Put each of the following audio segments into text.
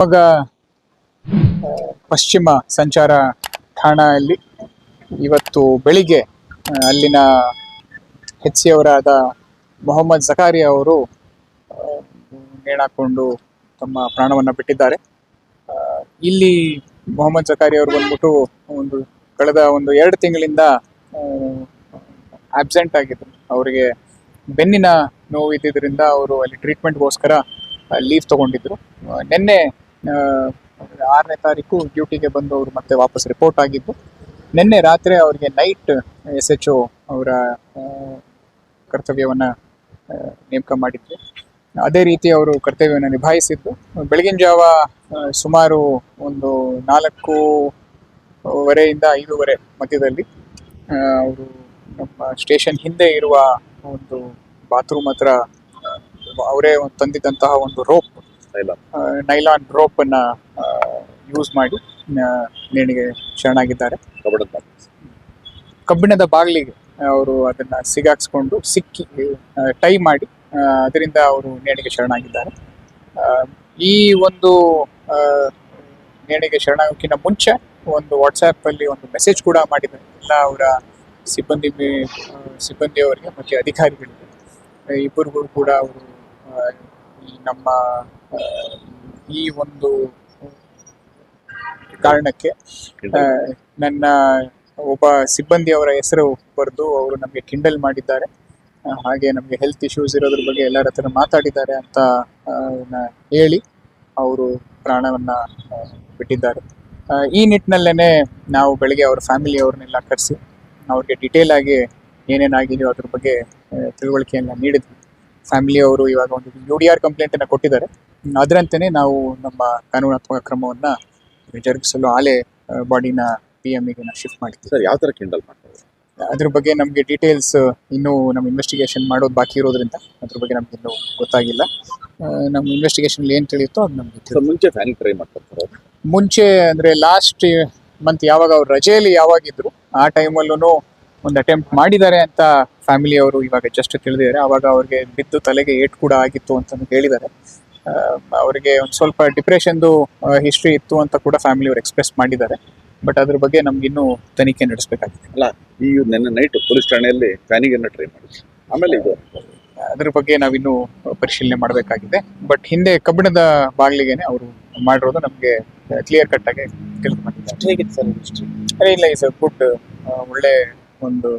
ಶಿವಮೊಗ್ಗ ಪಶ್ಚಿಮ ಸಂಚಾರ ಠಾಣೆಯಲ್ಲಿ ಇವತ್ತು ಬೆಳಿಗ್ಗೆ ಅಲ್ಲಿನ HC ಅವರಾದ ಮೊಹಮ್ಮದ್ ಜಕಾರಿಯಾ ಅವರು ನೇಣಾಕೊಂಡು ತಮ್ಮ ಪ್ರಾಣವನ್ನು ಬಿಟ್ಟಿದ್ದಾರೆ. ಇಲ್ಲಿ ಮೊಹಮ್ಮದ್ ಜಕಾರಿಯಾ ಅವರು ಬಂದ್ಬಿಟ್ಟು ಕಳೆದ 2 ತಿಂಗಳಿಂದ ಆಬ್ಸೆಂಟ್ ಆಗಿದ್ರು. ಅವರಿಗೆ ಬೆನ್ನಿನ ನೋವು ಇದ್ದಿದ್ದರಿಂದ ಅವರು ಅಲ್ಲಿ ಟ್ರೀಟ್ಮೆಂಟ್ಗೋಸ್ಕರ ಲೀವ್ ತಗೊಂಡಿದ್ರು. ನಿನ್ನೆ 6ನೇ ತಾರೀಕು ಡ್ಯೂಟಿಗೆ ಬಂದು ಅವರು ಮತ್ತೆ ವಾಪಸ್ ರಿಪೋರ್ಟ್ ಆಗಿದ್ದು, ನಿನ್ನೆ ರಾತ್ರಿ ಅವರಿಗೆ ನೈಟ್ SHO ಅವರ ಕರ್ತವ್ಯವನ್ನು ನೇಮಕ ಮಾಡಿದ್ರು. ಅದೇ ರೀತಿ ಅವರು ಕರ್ತವ್ಯವನ್ನು ನಿಭಾಯಿಸಿದ್ದು. ಬೆಳಗಿನ ಜಾವ ಸುಮಾರು 4:15 5:00 ಮಧ್ಯದಲ್ಲಿ ಅವರು ನಮ್ಮ ಸ್ಟೇಷನ್ ಹಿಂದೆ ಇರುವ ಒಂದು ಬಾತ್ರೂಮ್ ಹತ್ರ ಅವರೇ ತಂದಿದ್ದಂತಹ ಒಂದು ರೋಪ್, ನೈಲಾನ್ ರೋಪ್ ಅನ್ನ ಯೂಸ್ ಮಾಡಿ ನೇಣಿಗೆ ಶರಣಾಗಿದ್ದಾರೆ. ಕಬ್ಬಿಣದ ಬಾಗಿಲಿಗೆ ಅವರು ಅದನ್ನ ಸಿಕ್ಕಾಕ್ಸ್ಕೊಂಡು ಟೈ ಮಾಡಿ ಅದರಿಂದ ಅವರು ನೇಣಿಗೆ ಶರಣಾಗಿದ್ದಾರೆ. ಈ ಒಂದು ನೇಣಿಗೆ ಶರಣಾಗೋಕ್ಕಿಂತ ಮುಂಚೆ ಒಂದು ವಾಟ್ಸ್ಆ್ಯಪ್ ಅಲ್ಲಿ ಒಂದು ಮೆಸೇಜ್ ಕೂಡ ಮಾಡಿದ್ದಾರೆ ಎಲ್ಲ ಅವರ ಸಿಬ್ಬಂದಿಯವರಿಗೆ ಮತ್ತು ಅಧಿಕಾರಿಗಳಿಗೆ. ಇಬ್ಬರಿಗೂ ಕೂಡ ಅವರು ನಮ್ಮ ಈ ಒಂದು ಕಾರಣಕ್ಕೆ ನನ್ನ ಒಬ್ಬ ಸಿಬ್ಬಂದಿಯವರ ಹೆಸರು ಬರೆದು ಅವರು ನಮಗೆ ಕಿಂಡಲ್ ಮಾಡಿದ್ದಾರೆ, ಹಾಗೆ ನಮಗೆ ಹೆಲ್ತ್ ಇಶ್ಯೂಸ್ ಇರೋದ್ರ ಬಗ್ಗೆ ಎಲ್ಲರ ಹತ್ರ ಮಾತಾಡಿದ್ದಾರೆ ಅಂತ ಹೇಳಿ ಅವರು ಪ್ರಾಣವನ್ನ ಬಿಟ್ಟಿದ್ದಾರೆ. ಈ ನಿಟ್ಟಿನಲ್ಲೇನೆ ನಾವು ಬೆಳಗ್ಗೆ ಅವರ ಫ್ಯಾಮಿಲಿಯವ್ರನ್ನೆಲ್ಲ ಕರೆಸಿ ಅವ್ರಿಗೆ ಡೀಟೇಲ್ ಆಗಿ ಏನೇನಾಗಿದೆಯೋ ಅದ್ರ ಬಗ್ಗೆ ತಿಳುವಳಿಕೆಯನ್ನು ನೀಡಿದ್ವಿ. ಫ್ಯಾಮಿಲಿಯವರು ಇವಾಗ ಒಂದು UDR ಕಂಪ್ಲೇಂಟನ್ನು ಕೊಟ್ಟಿದ್ದಾರೆ. ಅದರಂತೆಯೇ ನಾವು ನಮ್ಮ ಕಾನೂನಾತ್ಮಕ ಕ್ರಮವನ್ನು ಜರುಗಿಸಲು ಆಲೆ ಬಾಡಿನ PMಗೆ ಶಿಫ್ಟ್ ಮಾಡಿದ್ದೀವಿ. ಸರ್, ಯಾವ ಥರ ಕಿಂಡಲ್ ಮಾಡ್ತಾರೆ? ಅದ್ರ ಬಗ್ಗೆ ನಮಗೆ ಡೀಟೇಲ್ಸ್ ಇನ್ನೂ ನಮ್ಮ ಇನ್ವೆಸ್ಟಿಗೇಷನ್ ಮಾಡೋದು ಬಾಕಿ ಇರೋದ್ರಿಂದ ಅದ್ರ ಬಗ್ಗೆ ನಮ್ಗೆ ಇನ್ನೂ ಗೊತ್ತಾಗಿಲ್ಲ. ನಮ್ಮ ಇನ್ವೆಸ್ಟಿಗೇಷನ್ ಏನು ತಿಳಿಯುತ್ತೋ ಅದು ನಮ್ಗೆ ಮುಂಚೆ ಫ್ಯಾನಿಗೆ ಟ್ರೈ ಮಾಡ್ತಾರೆ. ಮುಂಚೆ ಅಂದರೆ ಲಾಸ್ಟ್ ಮಂತ್ ಯಾವಾಗ ಅವ್ರು ರಜೆಯಲ್ಲಿ ಯಾವಾಗಿದ್ರು ಆ ಟೈಮಲ್ಲೂ ಒಂದು ಅಟೆಂಪ್ಟ್ ಮಾಡಿದ್ದಾರೆ ಅಂತ ಫ್ಯಾಮಿಲಿಯವರು ಇವಾಗ ಜಸ್ಟ್ ತಿಳಿದಿದ್ದಾರೆ. ಆವಾಗ ಅವ್ರಿಗೆ ಬಿದ್ದು ತಲೆಗೆ ಏಟು ಕೂಡ ಆಗಿತ್ತು ಅಂತ ಹೇಳಿದ್ದಾರೆ. ಅವರಿಗೆ ಒಂದು ಸ್ವಲ್ಪ ಡಿಪ್ರೆಷನ್ದು ಹಿಸ್ಟ್ರಿ ಇತ್ತು ಅಂತ ಕೂಡ ಫ್ಯಾಮಿಲಿಯವರು ಎಕ್ಸ್ಪ್ರೆಸ್ ಮಾಡಿದ್ದಾರೆ. ಬಟ್ ಅದ್ರ ಬಗ್ಗೆ ನಮ್ಗೆ ಇನ್ನೂ ತನಿಖೆ ನಡೆಸಬೇಕಾಗಿದೆ. ಅಲ್ಲ, ಈ ನಿನ್ನೆ ನೈಟ್ ಪೊಲೀಸ್ ಠಾಣೆಯಲ್ಲಿ ಫ್ಯಾನಿಗನ್ನು ಟ್ರೈ ಮಾಡಿ ಆಮೇಲೆ ಇದು ಅದ್ರ ಬಗ್ಗೆ ನಾವಿನ್ನೂ ಪರಿಶೀಲನೆ ಮಾಡಬೇಕಾಗಿದೆ. ಬಟ್ ಹಿಂದೆ ಕಬ್ಬಿಣದ ಬಾಗಿಲಿಗೆನೆ ಅವರು ಮಾಡಿರೋದು ನಮಗೆ ಕ್ಲಿಯರ್ ಕಟ್ ಆಗಿ ತಿಳಿದು ಬಂದಿದೆ. ಹೇಗಿತ್ತು ಸರ್ ಹಿಸ್ಟ್ರಿ? ಇಲ್ಲ, ಈಸ್ ಅ ಗುಡ್, ಒಳ್ಳೆ ಒಂದು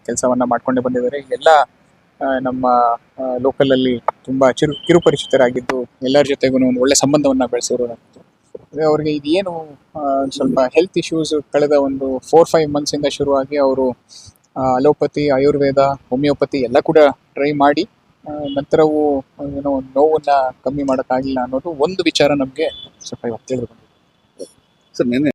ಕೆಲಸವನ್ನ ಮಾಡ್ಕೊಂಡೇ ಬಂದಿದ್ದಾರೆ. ಎಲ್ಲ ನಮ್ಮ ಲೋಕಲಲ್ಲಿ ತುಂಬಾ ಕಿರುಪರಿಚಿತರಾಗಿದ್ದು ಎಲ್ಲರ ಜೊತೆಗೂ ಒಂದು ಒಳ್ಳೆ ಸಂಬಂಧವನ್ನ ಬೆಳೆಸಿರೋರಾಗಿತ್ತು. ಅವ್ರಿಗೆ ಇದೇನು ಸ್ವಲ್ಪ ಹೆಲ್ತ್ ಇಶ್ಯೂಸ್ ಕಳೆದ 4-5 ಮಂತ್ಸಿಂದ ಶುರುವಾಗಿ ಅವರು ಅಲೋಪತಿ, ಆಯುರ್ವೇದ, ಹೋಮಿಯೋಪತಿ ಎಲ್ಲ ಕೂಡ ಟ್ರೈ ಮಾಡಿ ನಂತರವೂ ಏನೋ ನೋವನ್ನ ಕಮ್ಮಿ ಮಾಡೋಕ್ಕಾಗಿಲ್ಲ ಅನ್ನೋದು ಒಂದು ವಿಚಾರ ನಮಗೆ ಸ್ವಲ್ಪ ಇವತ್ತು ತಿಳಿದು ಬಂದಿದೆ. ಸರ್, ನಿನ್ನೆ